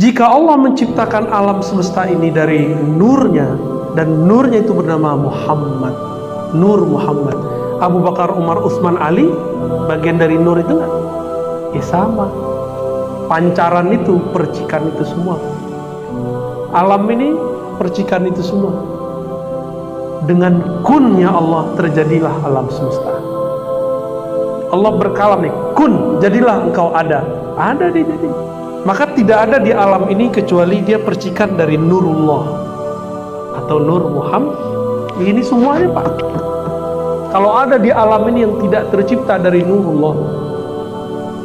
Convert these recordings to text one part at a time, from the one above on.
Jika Allah menciptakan alam semesta ini dari nurnya, dan nurnya itu bernama Muhammad, Nur Muhammad. Abu Bakar, Umar, Utsman, Ali bagian dari nur itu nggak? Ya sama. Pancaran itu, percikan itu semua. Alam ini percikan itu semua. Dengan kunnya Allah terjadilah alam semesta. Allah berkalam nih, kun, jadilah engkau ada. Ada dia jadi. Maka tidak ada di alam ini kecuali dia percikan dari nurullah atau nur Muhammad. Ini semuanya Pak. Kalau ada di alam ini yang tidak tercipta dari nurullah,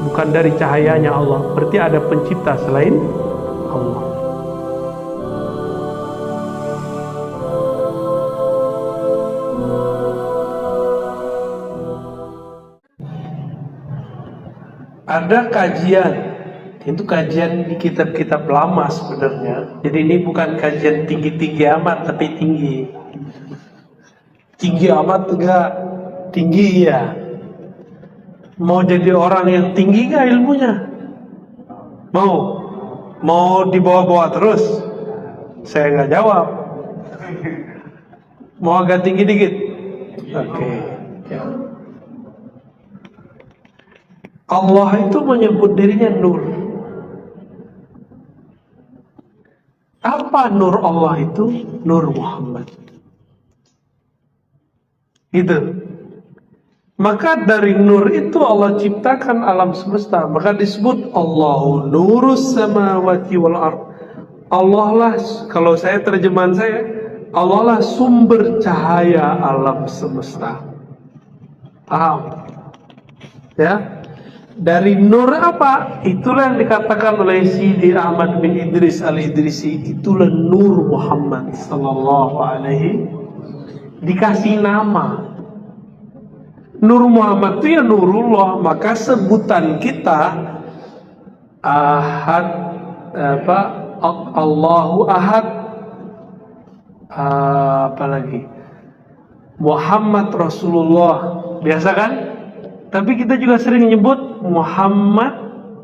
bukan dari cahayanya Allah, berarti ada pencipta selain Allah. Ada kajian, itu kajian di kitab-kitab lama sebenarnya. Jadi ini bukan kajian tinggi-tinggi amat, tapi tinggi. Tinggi amat enggak, tinggi ya. Mau jadi orang yang tinggi enggak ilmunya? Mau dibawa-bawa terus? Saya enggak jawab. Mau agak tinggi dikit? Oke. Ya. Allah itu menyebut dirinya nur. Apa nur Allah itu? Nur Muhammad. Gitu. Maka dari nur itu Allah ciptakan alam semesta. Maka disebut Allahu nurus samawati wal ard. Allah lah, kalau saya terjemahan saya, Allah lah sumber cahaya alam semesta. Paham? Ya. Dari nur apa? Itulah yang dikatakan oleh Sidi Ahmad bin Idris al-Idrisi. Itulah nur Muhammad sallallahu alaihi. Dikasih nama. Nur Muhammad itu ya nurullah. Maka sebutan kita Ahad, Allahu Ahad, apalagi Muhammad Rasulullah. Biasa kan? Tapi kita juga sering menyebut Muhammad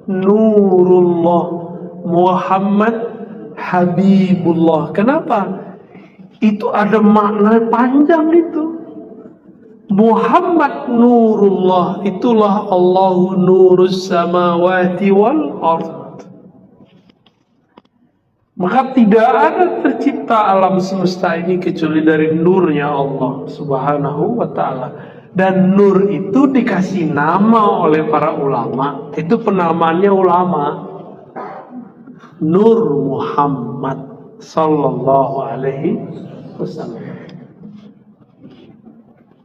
Nurullah, Muhammad Habibullah. Kenapa? Itu ada makna panjang itu. Muhammad Nurullah, itulah Allahu nurus samawati wal ard. Maka tidak ada tercipta alam semesta ini kecuali dari nurnya Allah Subhanahu wa ta'ala. Dan nur itu dikasih nama oleh para ulama. Itu penamaannya ulama. Nur Muhammad sallallahu alaihi wasallam.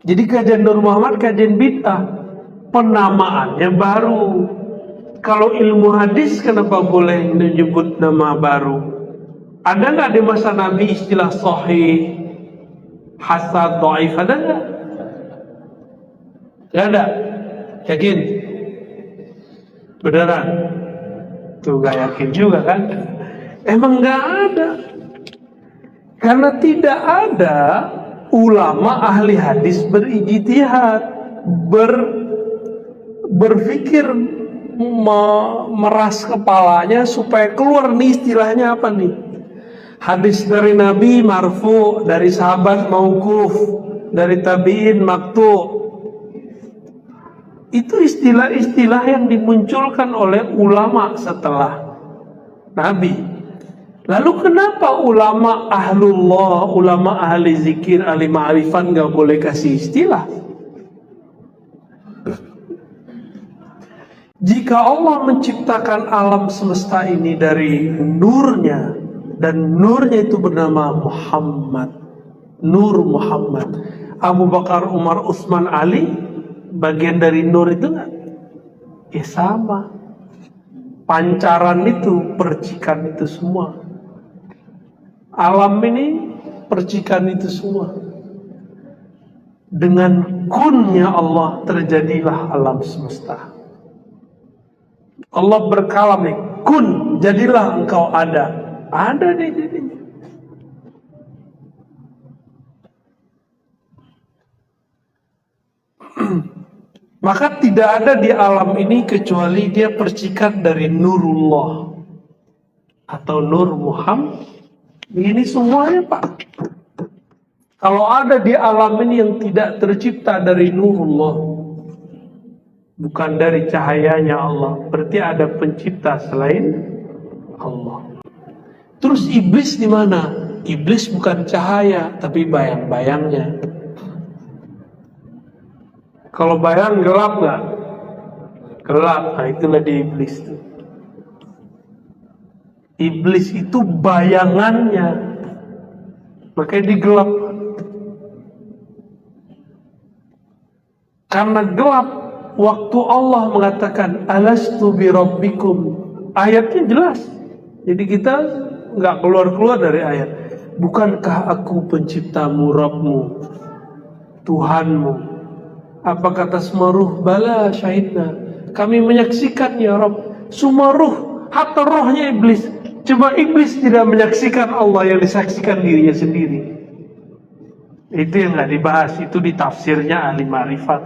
Jadi kajian Nur Muhammad kajian bid'ah. Penamaannya baru. Kalau ilmu hadis kenapa boleh menyebut nama baru? Ada nggak di masa Nabi istilah sahih, hasan, dhaif? Ada nggak? Gak ada. Yakin? Beneran? Tuh gak yakin juga kan? Emang gak ada. Karena tidak ada ulama ahli hadis berijtihad, berpikir, meras kepalanya supaya keluar nih istilahnya apa nih? Hadis dari Nabi marfu, dari sahabat mauquf, dari tabi'in maqtu'. Itu istilah-istilah yang dimunculkan oleh ulama setelah Nabi. Lalu kenapa ulama ahlullah, ulama ahli zikir, ahli ma'rifat gak boleh kasih istilah? Jika Allah menciptakan alam semesta ini dari nurnya, dan nurnya itu bernama Muhammad, Nur Muhammad. Abu Bakar, Umar, Utsman, Ali bagian dari nur itu nggak? Ya sama. Pancaran itu, percikan itu semua. Alam ini percikan itu semua. Dengan kunnya Allah terjadilah alam semesta. Allah berkalam nih, kun, jadilah engkau ada. Ada deh jadinya. Maka tidak ada di alam ini kecuali dia percikan dari nurullah atau Nur Muhammad. Ini semuanya Pak. Kalau ada di alam ini yang tidak tercipta dari nurullah, bukan dari cahayanya Allah, berarti ada pencipta selain Allah. Terus iblis di mana? Iblis bukan cahaya, tapi bayang-bayangnya. Kalau bayang gelap nggak? Gelap, nah itulah di iblis itu. Iblis itu bayangannya, makanya digelap. Karena gelap, waktu Allah mengatakan alastu bi rabbikum, ayatnya jelas. Jadi kita nggak keluar-keluar dari ayat. Bukankah aku penciptamu, Rabbmu, Tuhanmu? Apa kata semua ruh? Bala syahidna, kami menyaksikan ya Rabb. Semua ruh, hatta rohnya iblis. Cuma iblis tidak menyaksikan Allah, yang disaksikan dirinya sendiri. Itu yang nggak dibahas, itu di tafsirnya ahli ma'rifat.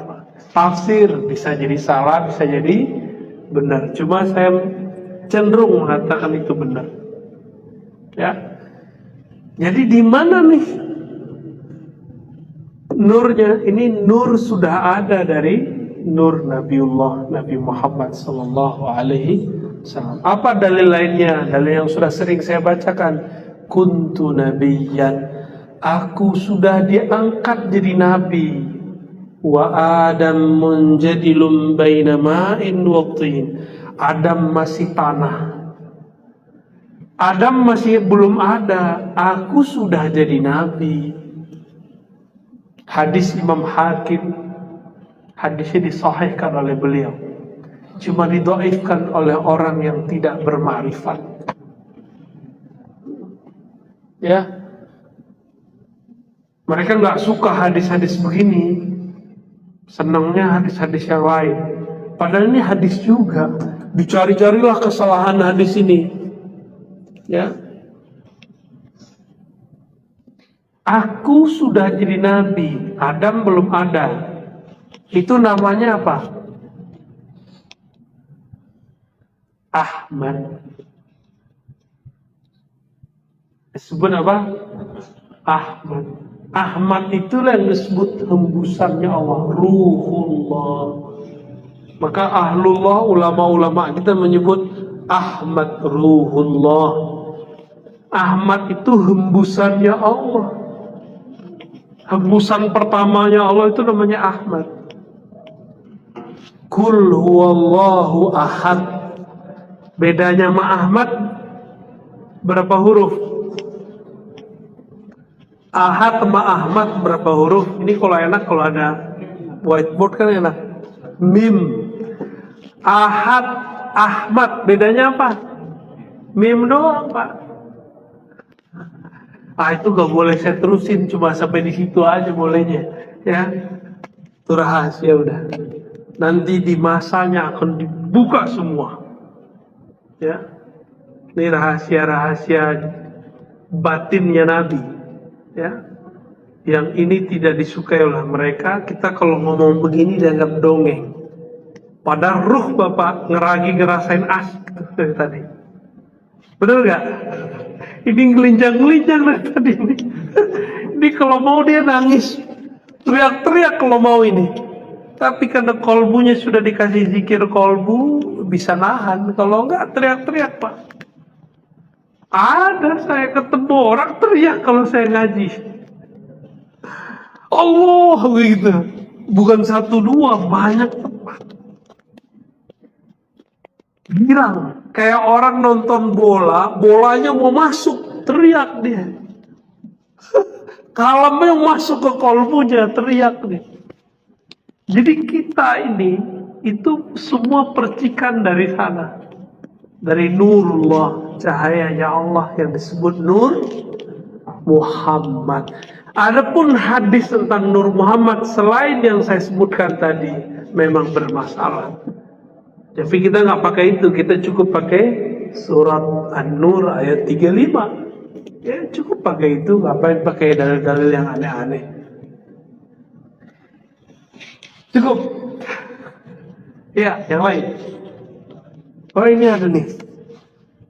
Tafsir bisa jadi salah, bisa jadi benar. Cuma saya cenderung mengatakan itu benar. Ya. Jadi di mana nih nurnya? Ini nur sudah ada dari nur Nabiullah Nabi Muhammad sallallahu alaihi wasallam. Apa dalil lainnya? Dalil yang sudah sering saya bacakan. Kuntu nabiyyan, aku sudah diangkat jadi nabi. Wa Adam munjadilum baina ma'in wa tin. Adam masih tanah. Adam masih belum ada, aku sudah jadi nabi. Hadis Imam Hakim, hadisnya disahihkan oleh beliau. Cuma didhaifkan oleh orang yang tidak bermakrifat. Ya. Mereka nggak suka hadis-hadis begini. Senangnya hadis-hadis yang lain. Padahal ini hadis juga. Dicari-carilah kesalahan hadis ini. Ya. Aku sudah jadi nabi, Adam belum ada. Itu namanya apa? Ahmad. Disebut apa? Ahmad. Ahmad itulah yang disebut hembusannya Allah, Ruhullah. Maka ahlullah, ulama-ulama kita menyebut Ahmad Ruhullah. Ahmad itu hembusannya Allah. Hembusan pertamanya Allah itu namanya Ahmad. Kul huwallahu ahad. Bedanya sama Ahmad berapa huruf? Ahad sama Ahmad berapa huruf? Ini kalau enak, kalau ada whiteboard kan enak. Mim. Ahad, Ahmad, bedanya apa? Mim doang Pak. Itu gak boleh saya terusin, cuma sampai di situ aja bolehnya. Ya, itu rahasia udah. Nanti di masanya akan dibuka semua. Ya, ini rahasia-rahasia batinnya Nabi. Ya, yang ini tidak disukai oleh mereka. Kita kalau ngomong begini dianggap dongeng. Padahal ruh Bapak ngerasain asik dari tadi. Benar gak? Ini ngelincang-ngelincang dari tadi ini. Ini kalau mau dia nangis, teriak-teriak kalau mau ini. Tapi karena kolbunya sudah dikasih zikir kolbu, bisa nahan. Kalau enggak teriak-teriak Pak. Ada saya ketemu orang teriak kalau saya ngaji. Allah begitu. Bukan satu dua, banyak tempat. Girang. Kayak orang nonton bola, bolanya mau masuk, teriak dia. Kalamnya masuk ke kolbunya, teriak dia. Jadi kita ini, itu semua percikan dari sana. Dari nurullah, cahayanya Allah yang disebut Nur Muhammad. Adapun hadis tentang Nur Muhammad selain yang saya sebutkan tadi memang bermasalah. Tapi kita nggak pakai itu, kita cukup pakai surat An-Nur ayat 35. Ya cukup pakai itu, ngapain pakai dalil-dalil yang aneh-aneh. Cukup. Ya, yang lain. Oh ini ada nih.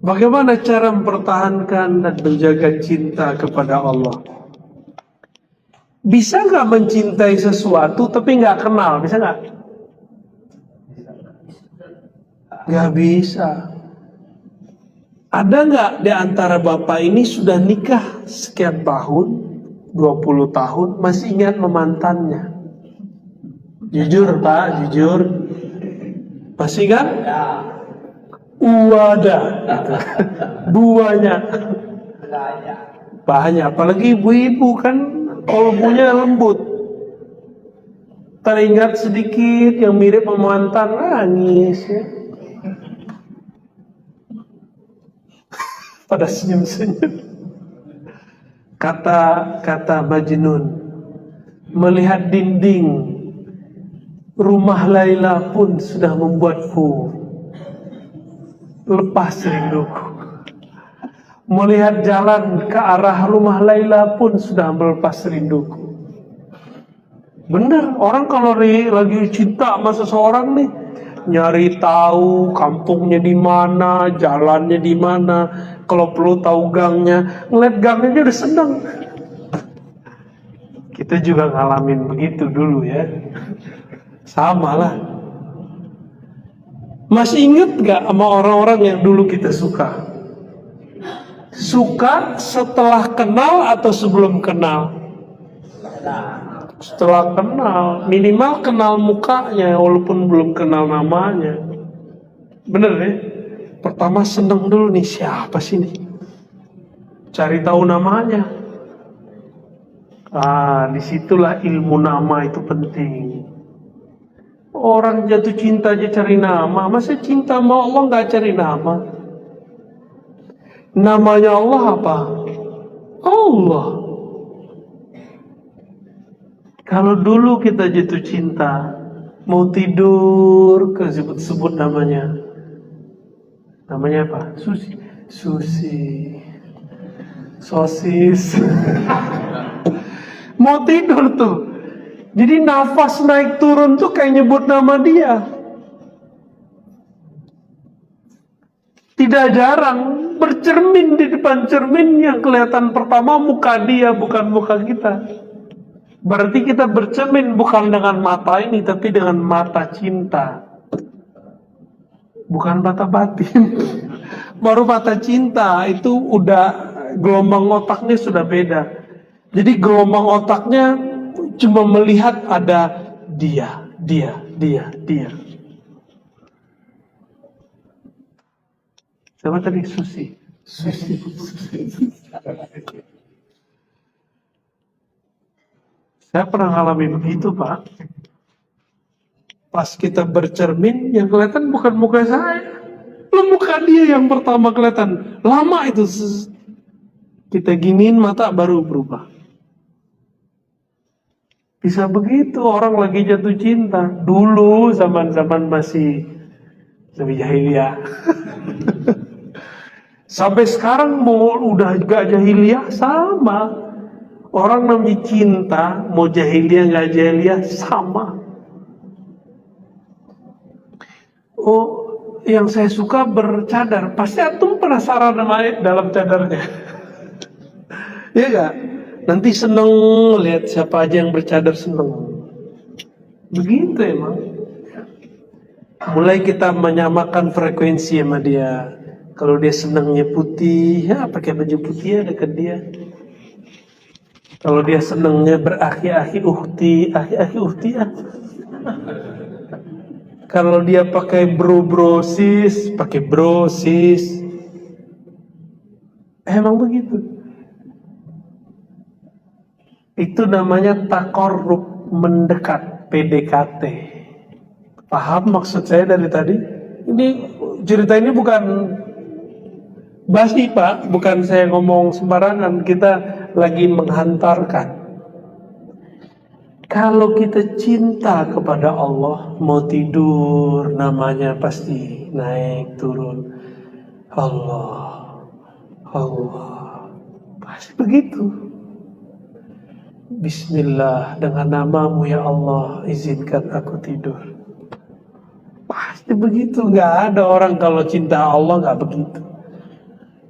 Bagaimana cara mempertahankan dan menjaga cinta kepada Allah? Bisa nggak mencintai sesuatu tapi nggak kenal? Bisa nggak? Nggak bisa. Ada nggak di antara bapak ini sudah nikah sekian tahun, 20 tahun, masih ingat memantannya? Jujur Pak, jujur. Masih kan? Wadah, gitu. Buahnya banyak, apalagi ibu-ibu kan kolbunya lembut. Teringat sedikit yang mirip memantan, nangis ya. Pada senyum-senyum. Kata Majnun, melihat dinding rumah Laila pun sudah membuatku lepas rinduku. Melihat jalan ke arah rumah Laila pun sudah melepas rinduku. Bener, orang kalau lagi cinta sama seseorang nih, nyari tahu kampungnya di mana, jalannya di mana, kalau perlu tahu gangnya, ngeliat gangnya udah seneng. Kita juga ngalamin begitu dulu ya. Sama lah. Masih inget gak sama orang-orang yang dulu kita suka? Suka setelah kenal atau sebelum kenal? Setelah kenal, minimal kenal mukanya walaupun belum kenal namanya. Bener ya? Pertama seneng dulu nih, siapa sih nih? Cari tahu namanya. Disitulah ilmu nama itu penting. Orang jatuh cinta aja cari nama, masa cinta sama Allah nggak cari nama? Namanya Allah apa? Allah. Kalau dulu kita jatuh cinta, mau tidur, kesebut-sebut namanya. Namanya apa? Susi. Sosis. Mau tidur tuh. Jadi nafas naik turun tuh kayak nyebut nama dia. Tidak jarang bercermin di depan cermin yang kelihatan pertama muka dia, bukan muka kita. Berarti kita bercermin bukan dengan mata ini, tapi dengan mata cinta. Bukan mata batin. Baru mata cinta itu udah gelombang otaknya sudah beda. Jadi gelombang otaknya cuma melihat ada dia. Siapa tadi? Susi. Saya pernah ngalami begitu Pak. Pas kita bercermin, yang kelihatan bukan muka saya, muka dia yang pertama kelihatan. Lama itu kita giniin mata baru berubah. Bisa begitu orang lagi jatuh cinta. Dulu zaman-zaman masih jahiliyah. Sampai sekarang mau udah gak jahiliyah sama. Orang namanya cinta, mau jahiliyah gak jahiliyah sama. Oh, yang saya suka bercadar. Pasti antum penasaran dalam cadarnya. Iya gak? Nanti seneng lihat siapa aja yang bercadar seneng. Begitu emang. Mulai kita menyamakan frekuensi sama dia. Kalau dia senengnya putih, ya pakai baju putih ya dekat dia. Kalau dia senengnya beraki-aki uhti ya. Kalau dia pakai bro-sis, pakai bro-sis. Emang begitu. Itu namanya takorrub, mendekat, PDKT. Paham maksud saya dari tadi? Ini cerita ini bukan basi Pak, bukan saya ngomong sembarangan. Kita lagi menghantarkan. Kalau kita cinta kepada Allah, mau tidur namanya pasti naik turun. Allah. Pasti begitu. Bismillah, dengan namamu ya Allah, izinkan aku tidur. Pasti begitu. Gak ada orang kalau cinta Allah gak begitu.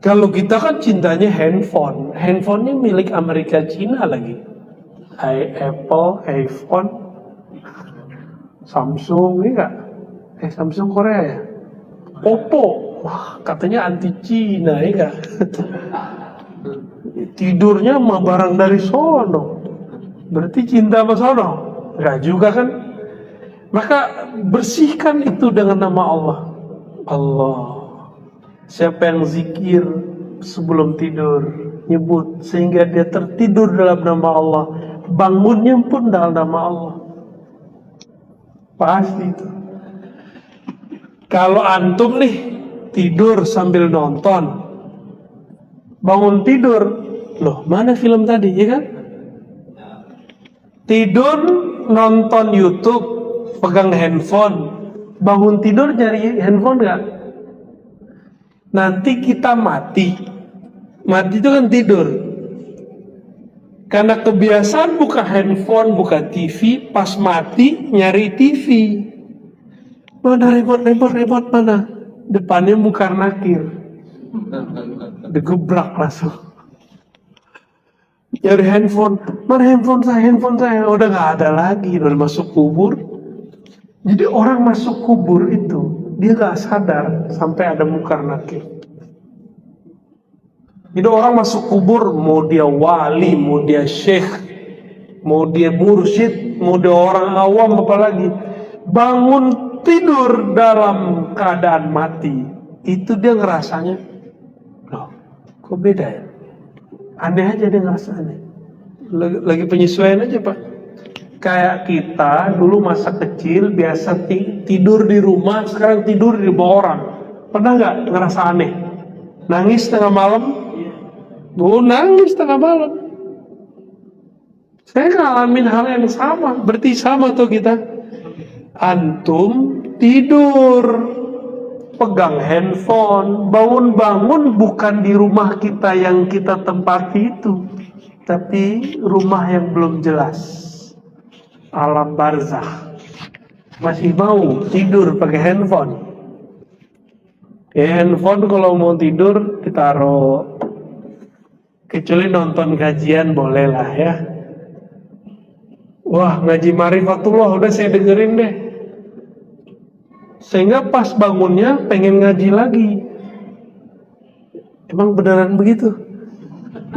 Kalau kita kan cintanya handphone. Handphonenya milik Amerika Cina lagi. Apple, iPhone, Samsung, ini enggak? Samsung Korea ya? Oppo. Wah, katanya anti Cina, ya enggak? Tidurnya mah barang dari sono. Berarti cinta sama sono? Enggak juga kan? Maka bersihkan itu dengan nama Allah. Allah. Siapa yang zikir sebelum tidur, nyebut sehingga dia tertidur dalam nama Allah, bangunnya pun dalam nama Allah. Pasti itu. Kalau antum nih tidur sambil nonton, bangun tidur, loh mana film tadi, ya kan? Tidur nonton YouTube, pegang handphone, bangun tidur nyari handphone nggak? Nanti kita mati itu kan tidur. Karena kebiasaan buka handphone, buka TV, pas mati nyari TV. Mana remote mana? Depannya Munkar Nakir. Digebrak langsung. Nyari handphone, mana handphone saya, udah nggak ada lagi, udah masuk kubur. Jadi orang masuk kubur itu dia nggak sadar sampai ada Munkar Nakir. Jadi orang masuk kubur, mau dia wali, mau dia syekh, mau dia mursyid, mau dia orang awam apalagi, bangun tidur dalam keadaan mati, itu dia ngerasanya, loh, kok beda ya? Aneh aja dia ngerasanya. Lagi penyesuaian aja Pak. Kayak kita dulu masa kecil biasa tidur di rumah, sekarang tidur di rumah orang. Pernah nggak ngerasa aneh? Nangis tengah malam? Nangis tengah malam. Saya ngalamin hal yang sama. Berarti sama tuh kita. Antum tidur, pegang handphone, bangun-bangun bukan di rumah kita yang kita tempati itu, tapi rumah yang belum jelas, alam barzakh. Masih mau tidur pakai handphone. Handphone kalau mau tidur ditaruh, kecuali nonton kajian boleh lah ya. Wah, ngaji Marifatullah udah saya dengerin deh. Sehingga pas bangunnya pengen ngaji lagi. Emang beneran begitu?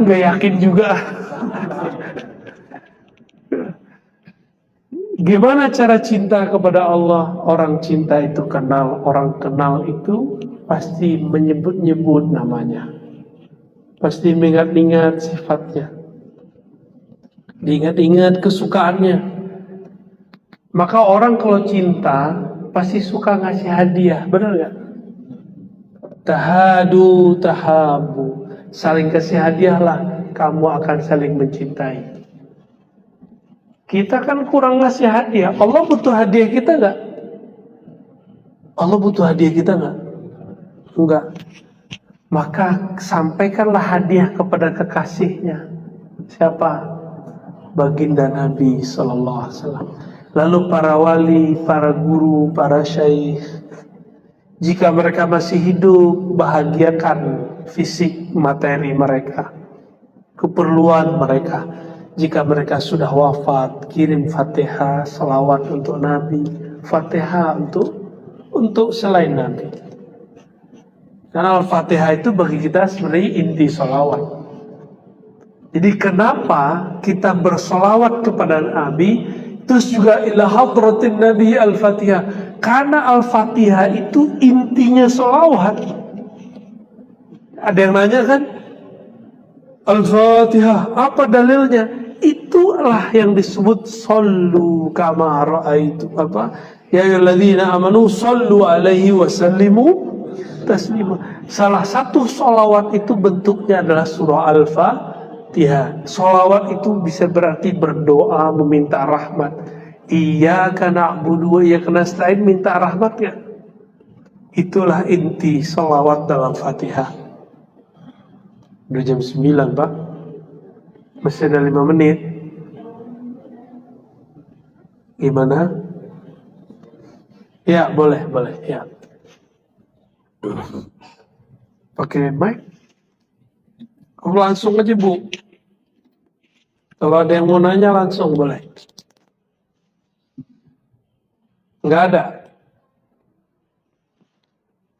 Nggak yakin juga. Gimana cara cinta kepada Allah? Orang cinta itu kenal, orang kenal itu pasti menyebut-nyebut namanya. Pasti mengingat-ingat sifatnya, diingat-ingat kesukaannya. Maka orang kalau cinta pasti suka ngasih hadiah, benar gak? Tahadu tahabu, saling kasih hadiah lah, kamu akan saling mencintai. Kita kan kurang ngasih hadiah. Allah butuh hadiah kita gak? Allah butuh hadiah kita gak? Enggak. Maka sampaikanlah hadiah kepada kekasihnya. Siapa? Baginda Nabi Sallallahu Alaihi Wasallam. Lalu para wali, para guru, para syaikh, jika mereka masih hidup, bahagiakan fisik materi mereka, keperluan mereka. Jika mereka sudah wafat, kirim Fatihah, salawat untuk Nabi, Fatihah untuk selain Nabi. Karena Al-Fatihah itu bagi kita sebenarnya inti salawat. Jadi kenapa kita bersolawat kepada Nabi, terus juga ila hadratin Nabi Al-Fatihah? Karena Al-Fatihah itu intinya solawat. Ada yang nanya kan, Al-Fatihah apa dalilnya? Itulah yang disebut sallu kama ra'aitu, apa? Ya ayyuhalladzina amanu sallu alaihi wasallimu taslima. Salah satu solawat itu bentuknya adalah surah Al-Fatihah. Solawat itu bisa berarti berdoa, meminta rahmat. Iyyaka na'budu wa iyyaka nasta'in, minta rahmatnya. Itulah inti solawat dalam Fatihah. Udah jam 9 Pak, masih ada 5 menit. Gimana? Ya boleh ya. Pakai mic. langsung aja Bu. Kalau ada yang mau nanya langsung boleh. Nggak ada.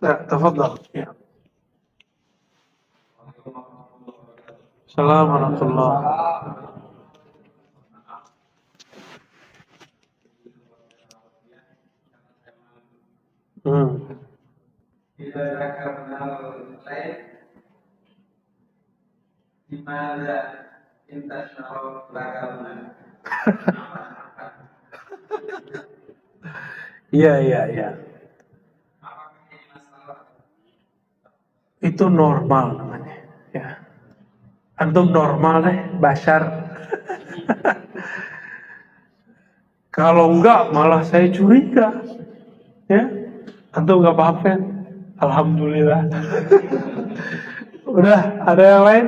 Nah, tafadhal. Ya. Assalamualaikum warahmatullahi wabarakatuh. Tidak kenal lain, di mana intasyara lagalna. Iya. Itu normal namanya. Ya. Antum normal deh, Bashar. Kalau enggak, malah saya curiga. Ya, antum nggak paham kan? Alhamdulillah. Udah, ada yang lain?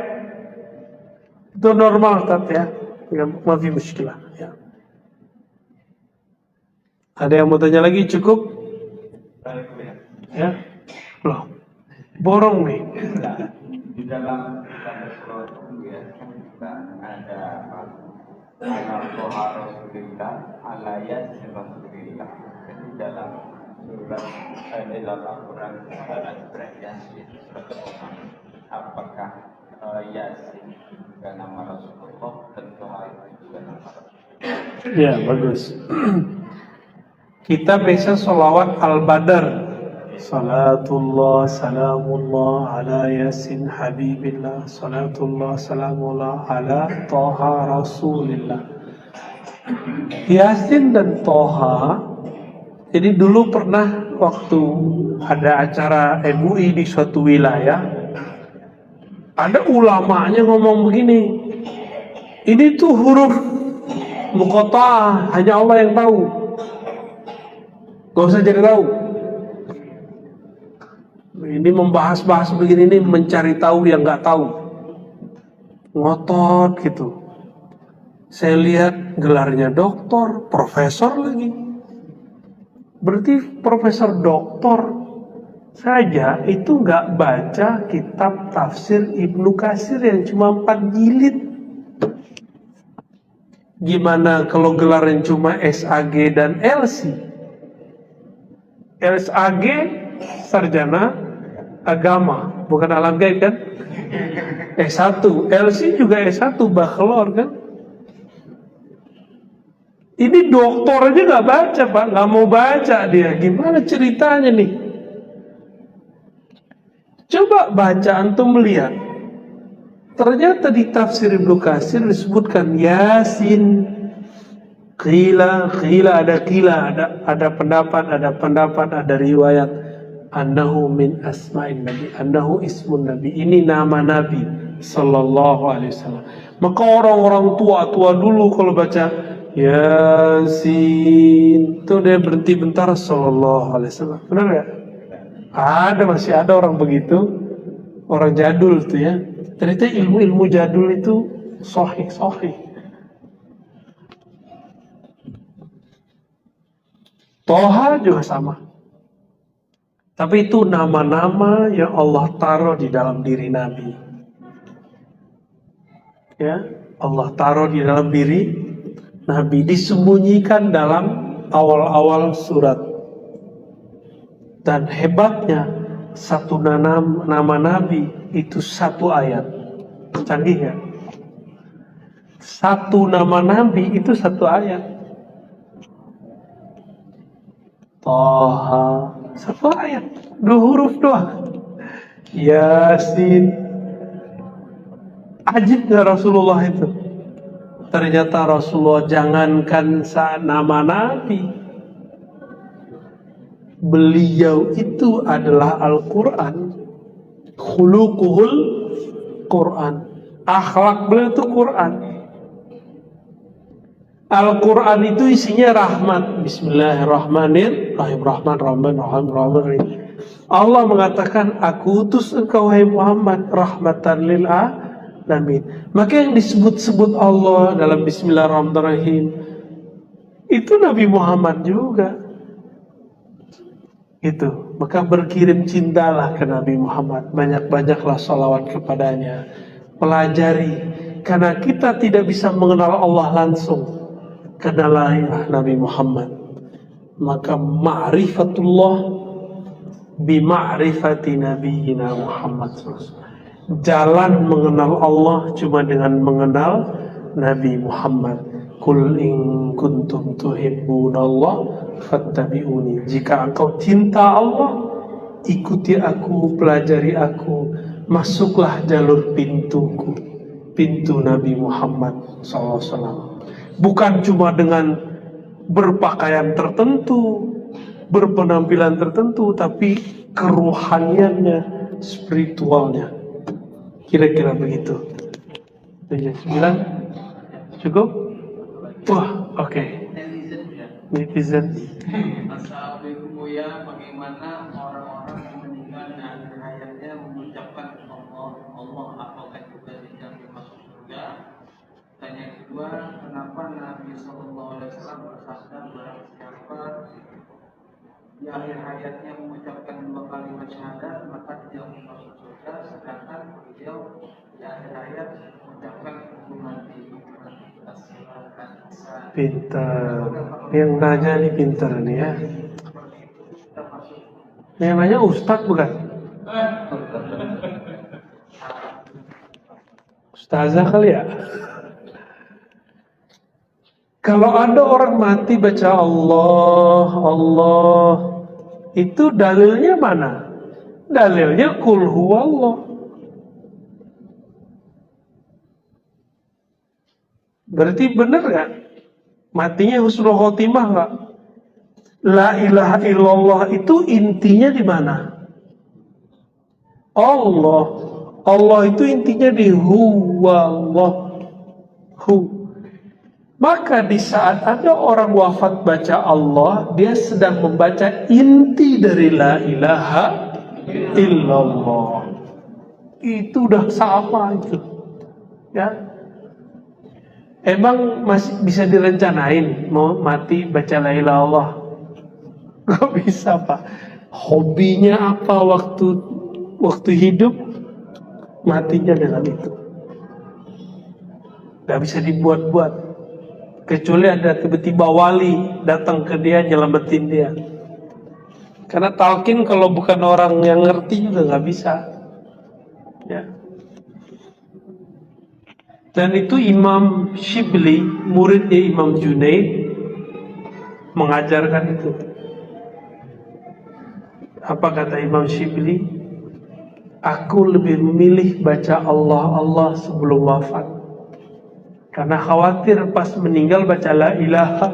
Itu normal, Tat ya. Mafi muskilah. Ya. Ada yang mau tanya lagi? Cukup? Ya, loh, borong nih. Di dalam ya, kita ada al-Qur'an Rasulullah alayat Rasulullah. Jadi dalam surat dalam Al-Quran ada surat Yasin. Apakah Yasin juga nama Rasulullah dan Toha juga nama Rasulullah? Ya, bagus. Kita biasa sholawat al-badar. Salatullah salamullah ala yasin habibillah. Salatullah salamullah ala toha rasulillah. Yasin dan toha. Jadi dulu pernah waktu ada acara MUI di suatu wilayah, ada ulamanya ngomong begini, ini tuh huruf muqatta'ah, hanya Allah yang tahu. Gak usah jadi tahu. Ini membahas-bahas begini, ini mencari tahu yang gak tahu. Ngotot gitu. Saya lihat gelarnya doktor, profesor lagi. Berarti profesor doktor saja itu gak baca kitab tafsir Ibnu Katsir yang cuma 4 jilid. Gimana kalau gelarnya cuma SAG dan LC? SAG sarjana agama, bukan alam gaib kan? S1, LC juga S1 bachelor kan? Ini doktor aja nggak baca Pak, nggak mau baca dia. Gimana ceritanya nih? Coba baca antum lihat. Ternyata di tafsir Ibnu Katsir disebutkan Yasin. Qila ada pendapat, ada riwayat annahu min asma'in nabi, annahu ismun nabi. Ini nama Nabi sallallahu alaihi wasallam. Maka orang-orang tua dulu kalau baca Yasin, itu dia berhenti bentar sallallahu alaihi wasallam. Benar enggak? Masih ada orang begitu, orang jadul tuh ya. Ternyata ilmu-ilmu jadul itu sahih. Toha juga sama. Tapi itu nama-nama yang Allah taruh di dalam diri Nabi. Ya, Allah taruh di dalam diri Nabi, disembunyikan dalam awal-awal surat. Dan hebatnya satu nama Nabi itu satu ayat. Canggih gak? Satu nama Nabi itu satu ayat. Toha, satu ayat, 2 huruf doang. Yasin. Ajib gak Rasulullah itu? Ternyata Rasulullah jangankan nama Nabi, beliau itu adalah Al-Quran. Khuluquhul Quran. Akhlak beliau itu Quran. Al-Quran itu isinya rahmat. Bismillahirrahmanirrahim. Rahman. Allah mengatakan, aku utus engkau wahai Muhammad rahmatan lil alamin. Maka yang disebut-sebut Allah dalam Bismillahirrahmanirrahim itu Nabi Muhammad juga. Itu. Maka berkirim cintalah ke Nabi Muhammad. Banyak-banyaklah salawat kepadanya. pelajari, karena kita tidak bisa mengenal Allah langsung. Kenalailah Nabi Muhammad. Maka ma'rifatullah bima'rifati nabiyina Muhammad SAW. Jalan mengenal Allah cuma dengan mengenal Nabi Muhammad. Qul in kuntum tuhibbunallah fattabi'uni. Jika engkau cinta Allah, ikuti aku, pelajari aku, masuklah jalur pintuku, pintu Nabi Muhammad SAW. Bukan cuma dengan berpakaian tertentu, berpenampilan tertentu, tapi kerohaniannya, spiritualnya. Kira-kira begitu. 9 cukup? Wah, oke. Netizen. Assalamualaikum ya, bagaimana orang-orang yang meninggal di akhir hayatnya mengucapkan Allah, Allah, apakah juga dijamin masuk surga? Dan yang kedua, kenapa Nabi SAW bersabda barang siapa di akhir hayatnya mengucapkan 2 kalimat syahadat maka dijamin masuk surga, sedangkan beliau di akhir hayat mengucapkan hukum mati. Pintar. Yang nanya nih pintar nih ya. Yang nanya Ustadz bukan? Ustazah kali ya. Kalau ada orang mati baca Allah, Allah, itu dalilnya mana? Dalilnya qul huwallah. Berarti benar gak? Matinya husnul khotimah gak? La ilaha illallah itu intinya di mana? Allah. Allah itu intinya di huwallah. Hu. Maka di saat ada orang wafat baca Allah, dia sedang membaca inti dari la ilaha illallah. Itu udah sama itu. Ya. Emang masih bisa direncanain mau mati baca la ilaha illallah? Gak bisa, Pak. Hobinya apa waktu hidup, matinya dengan itu. Gak bisa dibuat-buat. Kecuali ada tiba-tiba wali datang ke dia nyelamatin dia. Karena talqin kalau bukan orang yang ngerti juga gak bisa. Ya. Dan itu Imam Shibli, muridnya Imam Junaid, mengajarkan itu. Apa kata Imam Shibli? Aku lebih memilih baca Allah Allah sebelum wafat, karena khawatir pas meninggal baca la ilaha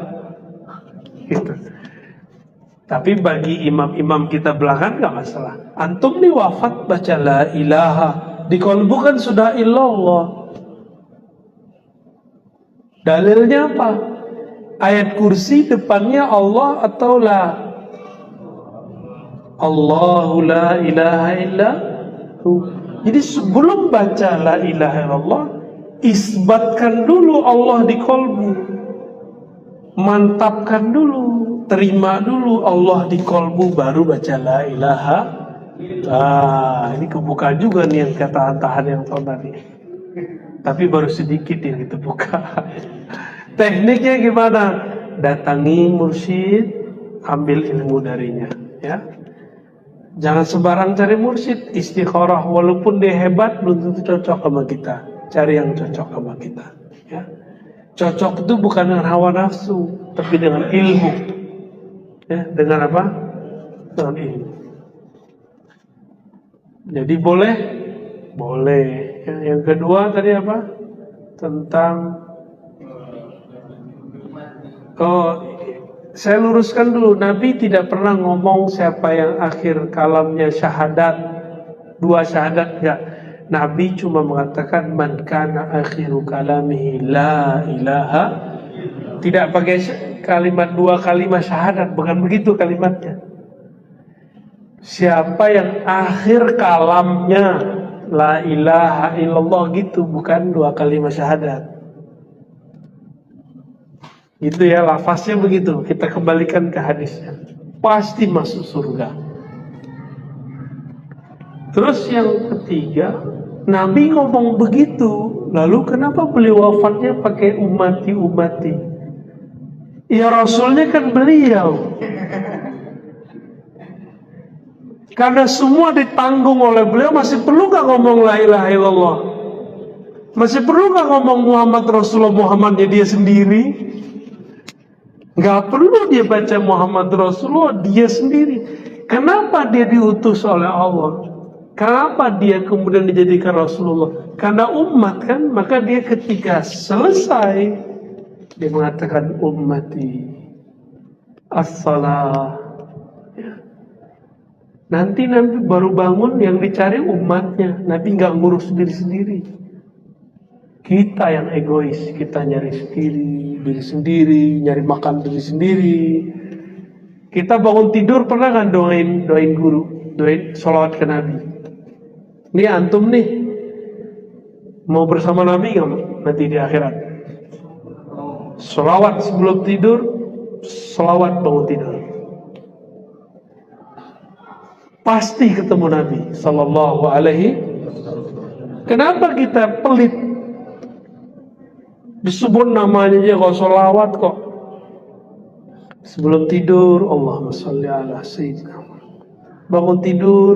gitu. Tapi bagi imam-imam kita belakangan gak masalah. Antum nih wafat baca la ilaha, di qalbu kan sudah illallah. Dalilnya apa? Ayat kursi depannya Allah atau la? Allahu la ilaha illa hu. Jadi sebelum baca la ilaha illallah, isbatkan dulu Allah di qalbu. Mantapkan dulu, terima dulu Allah di qalbu, baru baca la ilaha. Ini kebuka juga nih yang tahan yang tahun tadi. Tapi baru sedikit yang kita buka. Tekniknya gimana? Datangi mursyid, ambil ilmu darinya, ya. Jangan sembarang cari mursyid, istikharah, walaupun dia hebat belum tentu cocok sama kita. Cari yang cocok sama kita, ya. Cocok itu bukan dengan hawa nafsu, tapi dengan ilmu. Ya, dengan apa? Dengan ilmu. Jadi boleh. Yang kedua tadi apa? Tentang saya luruskan dulu. Nabi tidak pernah ngomong siapa yang akhir kalamnya syahadat, 2 syahadat, enggak. Nabi cuma mengatakan man kana akhiru kalamihi la ilaha. Tidak pakai kalimat 2 kalimat syahadat, bukan begitu kalimatnya. Siapa yang akhir kalamnya la ilaha illallah gitu, bukan 2 kalimat syahadat. Gitu ya, lafaznya begitu. Kita kembalikan ke hadisnya. Pasti masuk surga. Terus yang ketiga, Nabi ngomong begitu, lalu kenapa beliau wafatnya pakai ummati? Ya Rasulnya kan beliau. Karena semua ditanggung oleh beliau, masih perlu gak ngomong la ilaha illallah? Masih perlu gak ngomong Muhammad Rasulullah, Muhammadnya dia sendiri? Gak perlu dia baca Muhammad Rasulullah dia sendiri. Kenapa dia diutus oleh Allah? Kenapa dia kemudian dijadikan Rasulullah? Karena umat kan, maka dia ketika selesai dia mengatakan ummati as-salah. Nanti baru bangun yang dicari umatnya. Nabi nggak ngurus diri sendiri. Kita yang egois, kita nyari diri sendiri, nyari makan diri sendiri. Kita bangun tidur pernah kan doain guru, doain sholawat ke Nabi. Ini antum nih mau bersama Nabi nggak nanti di akhirat? Sholawat sebelum tidur, sholawat bangun tidur. Pasti ketemu Nabi Sallallahu Alaihi. Kenapa kita pelit? Disebut namanya aja kok sholawat kok. Sebelum tidur, Allahumma sholli ala sayyidina. Bangun tidur,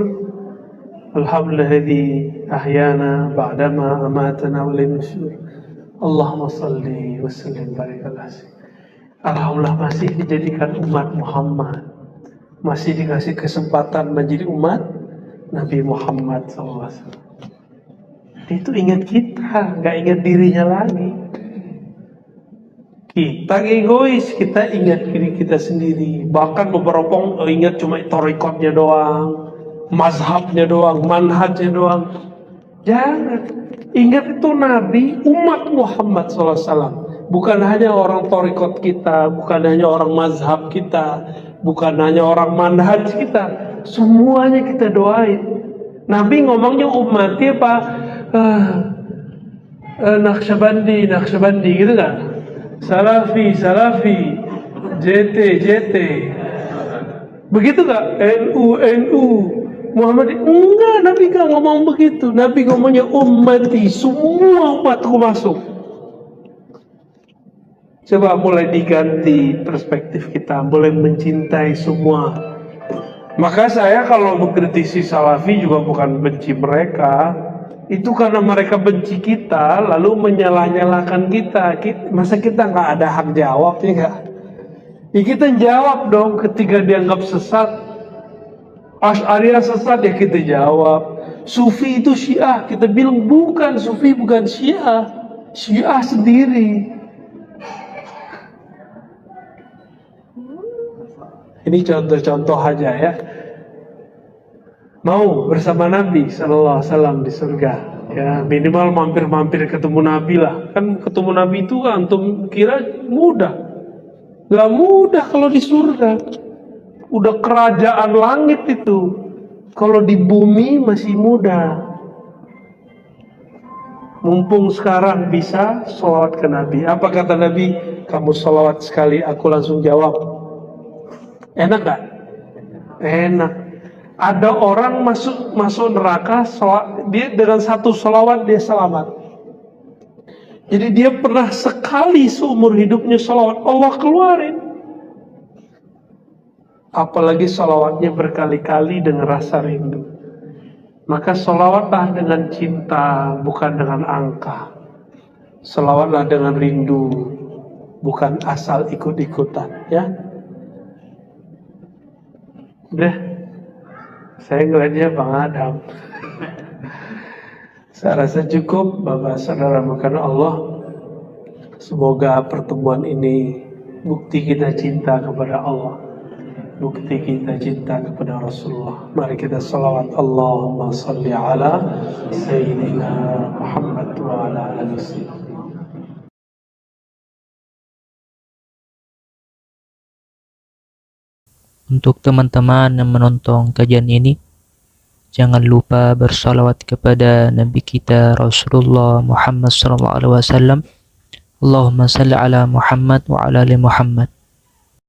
alhamdulilladzi ahyana ba'dama amatana wa ilayhi nusyur. Allahumma sholli wa sallim barik ala sayyidina. Alhamdulillah masih dijadikan umat Muhammad. Masih dikasih kesempatan menjadi umat Nabi Muhammad SAW. Itu ingat kita, gak ingat dirinya lagi. Kita egois, kita ingat diri kita sendiri. Bahkan beberapa orang ingat cuma torikotnya doang, mazhabnya doang, manhajnya doang. Jangan, ingat itu Nabi, umat Muhammad SAW. Bukan hanya orang torikot kita, bukan hanya orang mazhab kita, bukan hanya orang manhaj kita, semuanya kita doain. Nabi ngomongnya ummati apa? Naqsyabandi gitu kan? Salafi, JT. Begitu gak? NU, Muhammad. Enggak, Nabi gak ngomong begitu. Nabi ngomongnya ummati, semua umatku masuk. Coba mulai diganti perspektif kita, mulai mencintai semua. Maka saya kalau mengkritisi Salafi juga bukan benci mereka. Itu karena mereka benci kita, lalu menyalah-nyalahkan kita. Masa kita nggak ada hak jawab ya nggak? Ya kita jawab dong ketika dianggap sesat. Asy'ariyah sesat ya kita jawab. Sufi itu Syiah, kita bilang bukan, Sufi bukan Syiah. Syiah sendiri. Ini contoh-contoh aja ya. Mau bersama Nabi Sallallahu Alaihi Wasallam di surga, ya minimal mampir-mampir ketemu Nabi lah. Kan ketemu Nabi itu kan antum kira mudah? Gak mudah kalau di surga. Udah kerajaan langit itu. Kalau di bumi masih mudah. Mumpung sekarang bisa sholawat ke Nabi. Apa kata Nabi? Kamu sholawat sekali, aku langsung jawab. Enak gak? Enak. Ada orang masuk neraka, dia dengan satu sholawat dia selamat. Jadi dia pernah sekali seumur hidupnya sholawat, Allah keluarin. Apalagi sholawatnya berkali-kali dengan rasa rindu. Maka sholawatlah dengan cinta, bukan dengan angka. Sholawatlah dengan rindu, bukan asal ikut-ikutan, ya. Udah, saya ngeliatnya Bang Adam. Saya rasa cukup, Bapak Saudara makan Allah. Semoga pertemuan ini bukti kita cinta kepada Allah, bukti kita cinta kepada Rasulullah. Mari kita salawat Allahumma salli ala Sayyidina Muhammad wa ala alihi wasallam. Untuk teman-teman yang menonton kajian ini, jangan lupa bersalawat kepada Nabi kita Rasulullah Muhammad SAW. Allahumma salli ala Muhammad wa ala ali Muhammad.